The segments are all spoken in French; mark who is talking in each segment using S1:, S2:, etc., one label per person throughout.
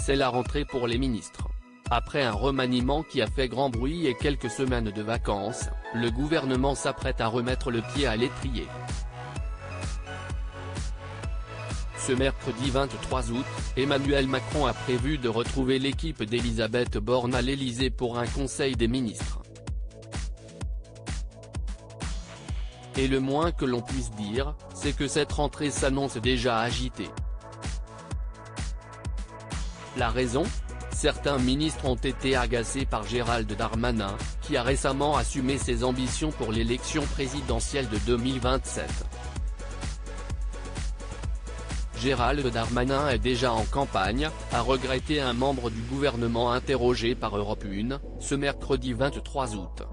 S1: c'est la rentrée pour les ministres. Après un remaniement qui a fait grand bruit et quelques semaines de vacances, le gouvernement s'apprête à remettre le pied à l'étrier. Ce mercredi 23 août, Emmanuel Macron a prévu de retrouver l'équipe d'Elisabeth Borne à l'Élysée pour un conseil des ministres. Et le moins que l'on puisse dire, c'est que cette rentrée s'annonce déjà agitée. La raison ? Certains ministres ont été agacés par Gérald Darmanin, qui a récemment assumé ses ambitions pour l'élection présidentielle de 2027. Gérald Darmanin est déjà en campagne, a regretté un membre du gouvernement interrogé par Europe 1, ce mercredi 23 août.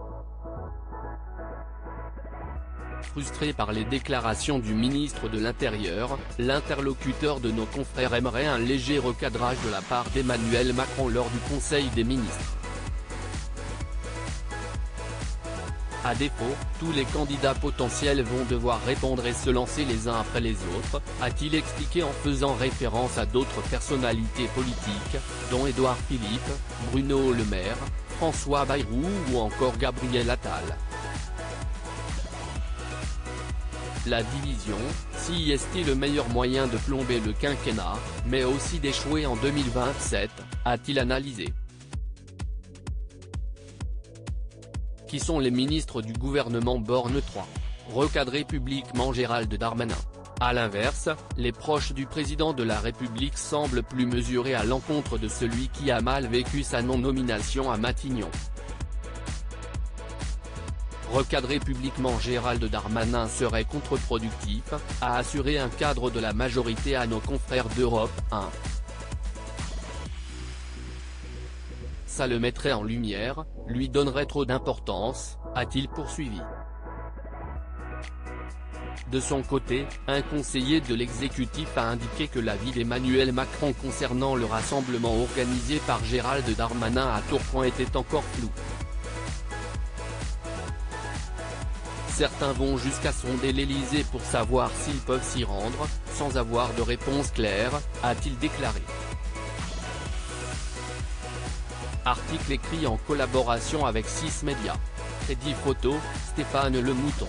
S1: Frustré par les déclarations du ministre de l'Intérieur, l'interlocuteur de nos confrères aimerait un léger recadrage de la part d'Emmanuel Macron lors du Conseil des ministres. À défaut, tous les candidats potentiels vont devoir répondre et se lancer les uns après les autres, a-t-il expliqué en faisant référence à d'autres personnalités politiques, dont Édouard Philippe, Bruno Le Maire, François Bayrou ou encore Gabriel Attal. La division, si est le meilleur moyen de plomber le quinquennat, mais aussi d'échouer en 2027, a-t-il analysé. Qui sont les ministres du gouvernement Borne 3 ? Recadrer publiquement Gérald Darmanin. A l'inverse, les proches du président de la République semblent plus mesurés à l'encontre de celui qui a mal vécu sa non-nomination à Matignon. Recadrer publiquement Gérald Darmanin serait contre-productif, a assuré un cadre de la majorité à nos confrères d'Europe 1. Ça le mettrait en lumière, lui donnerait trop d'importance, a-t-il poursuivi. De son côté, un conseiller de l'exécutif a indiqué que l'avis d'Emmanuel Macron concernant le rassemblement organisé par Gérald Darmanin à Tourcoing était encore flou. Certains vont jusqu'à sonder l'Élysée pour savoir s'ils peuvent s'y rendre, sans avoir de réponse claire, a-t-il déclaré. Article écrit en collaboration avec 6 médias. Crédit photo, Stéphane Le Mouton.